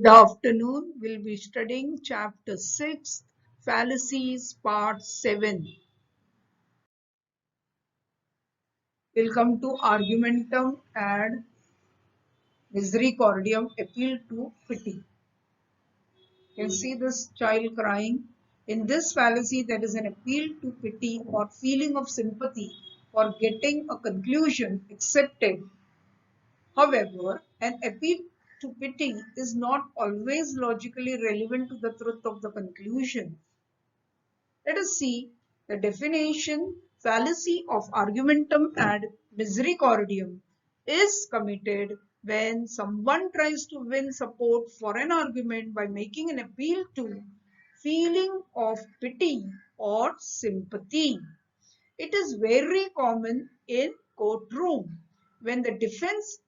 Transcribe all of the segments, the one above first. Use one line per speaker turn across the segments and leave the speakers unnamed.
Good afternoon. We'll be studying chapter 6, Fallacies, part 7. We'll come to argumentum ad misericordiam, appeal to pity. You can see this child crying. In this fallacy, there is an appeal to pity or feeling of sympathy for getting a conclusion accepted. However, an appeal to pity is not always logically relevant to the truth of the conclusion. Let us see the definition. Fallacy of argumentum ad misericordiam is committed when someone tries to win support for an argument by making an appeal to feeling of pity or sympathy. It is very common in courtroom when the defense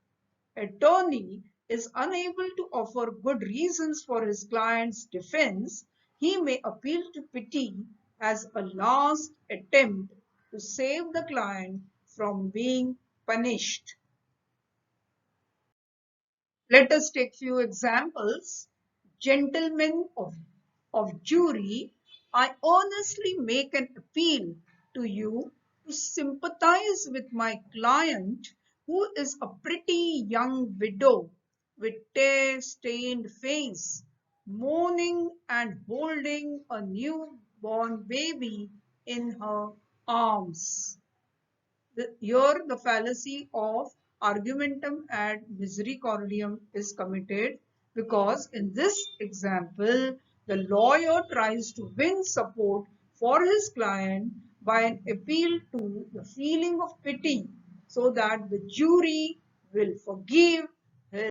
attorney is unable to offer good reasons for his client's defense. He may appeal to pity as a last attempt to save the client from being punished. Let us take few examples. Gentlemen of jury, I earnestly make an appeal to you to sympathize with my client, who is a pretty young widow with tear-stained face, mourning and holding a newborn baby in her arms. Here the fallacy of argumentum ad misericordiam is committed because in this example, the lawyer tries to win support for his client by an appeal to the feeling of pity so that the jury will forgive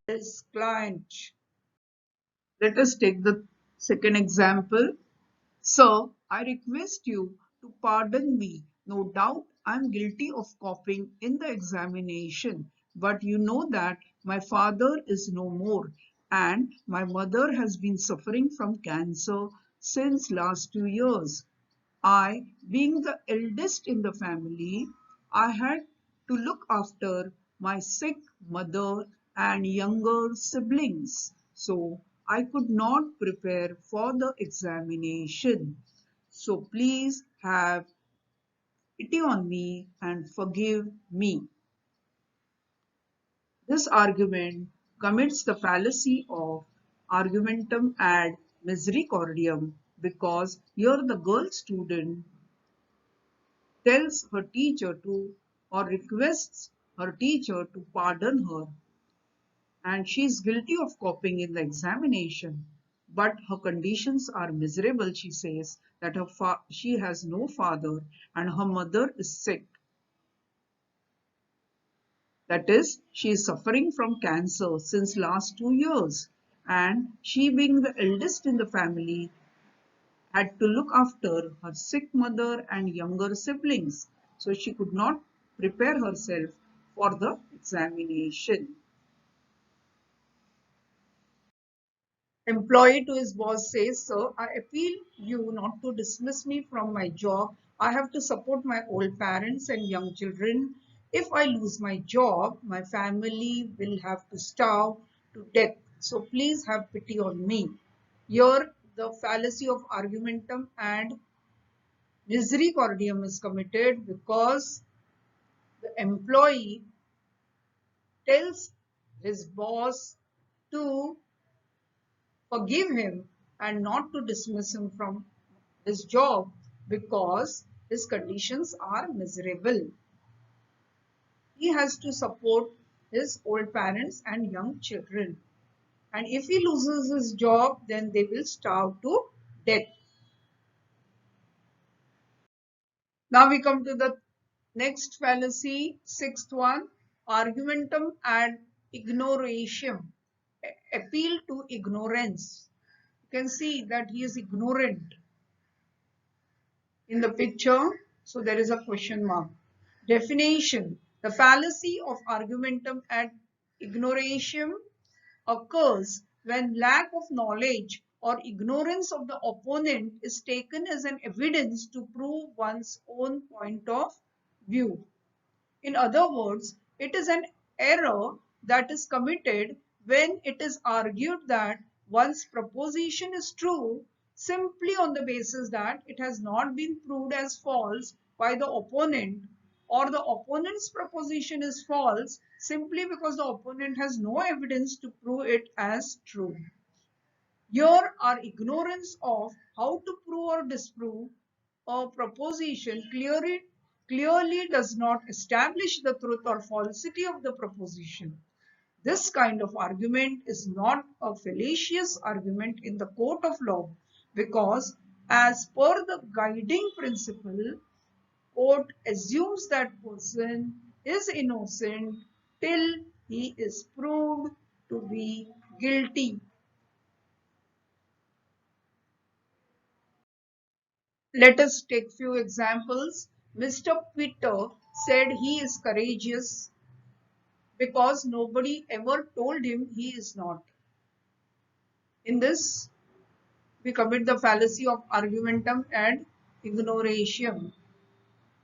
his client. Let us take the second example. Sir, I request you to pardon me. No doubt I am guilty of copying in the examination, but you know that my father is no more and my mother has been suffering from cancer since last 2 years. I, being the eldest in the family, I had to look after my sick mother and younger siblings. So I could not prepare for the examination. So please have pity on me and forgive me. This argument commits the fallacy of argumentum ad misericordiam because here the girl student tells her teacher to or requests her teacher to pardon her, and she is guilty of copying in the examination, but her conditions are miserable. She says that she has no father and her mother is sick. That is, she is suffering from cancer since last 2 years, and she, being the eldest in the family, had to look after her sick mother and younger siblings, so she could not prepare herself for the examination. Employee to his boss says, Sir, I appeal you not to dismiss me from my job. I have to support my old parents and young children. If I lose my job, my family will have to starve to death. So please have pity on me. Here, the fallacy of argumentum and misericordium is committed because the employee tells his boss to forgive him and not to dismiss him from his job because his conditions are miserable. He has to support his old parents and young children. And if he loses his job, then they will starve to death. Now we come to the next fallacy, sixth one, argumentum ad ignoratium, appeal to ignorance. You can see that he is ignorant in the picture. So there is a question mark. Definition. The fallacy of argumentum ad ignoratium occurs when lack of knowledge or ignorance of the opponent is taken as an evidence to prove one's own point of view. In other words, it is an error that is committed when it is argued that one's proposition is true simply on the basis that it has not been proved as false by the opponent, or the opponent's proposition is false simply because the opponent has no evidence to prove it as true. Here, our ignorance of how to prove or disprove a proposition clearly does not establish the truth or falsity of the proposition. This kind of argument is not a fallacious argument in the court of law, because as per the guiding principle, court assumes that person is innocent till he is proved to be guilty. Let us take few examples. Mr. Peter said he is courageous because nobody ever told him he is not. In this, we commit the fallacy of argumentum ad ignorantiam,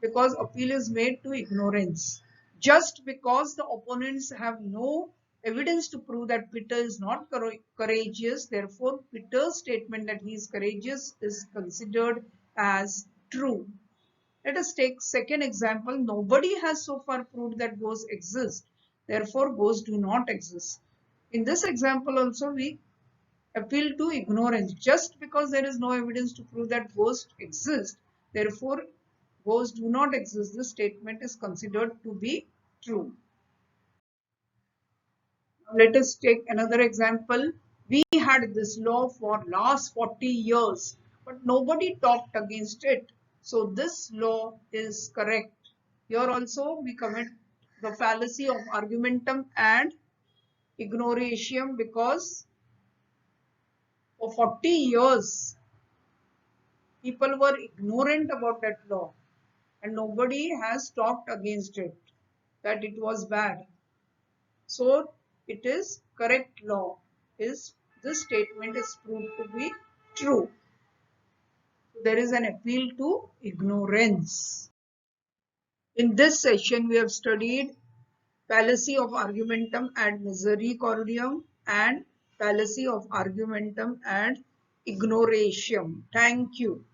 because appeal is made to ignorance. Just because the opponents have no evidence to prove that Peter is not courageous, therefore Peter's statement that he is courageous is considered as true. Let us take second example. Nobody has so far proved that ghosts exist. Therefore, ghosts do not exist. In this example also, we appeal to ignorance. Just because there is no evidence to prove that ghosts exist, therefore ghosts do not exist, this statement is considered to be true. Now let us take another example. We had this law for last 40 years, but nobody talked against it. So this law is correct. Here also we commit the fallacy of argumentum and ignorantium, because for 40 years people were ignorant about that law and nobody has talked against it, that it was bad. So it is correct law. This statement is proved to be true. There is an appeal to ignorance. In this session, we have studied fallacy of argumentum ad misericordiam and fallacy of argumentum ad ignorantiam. Thank you.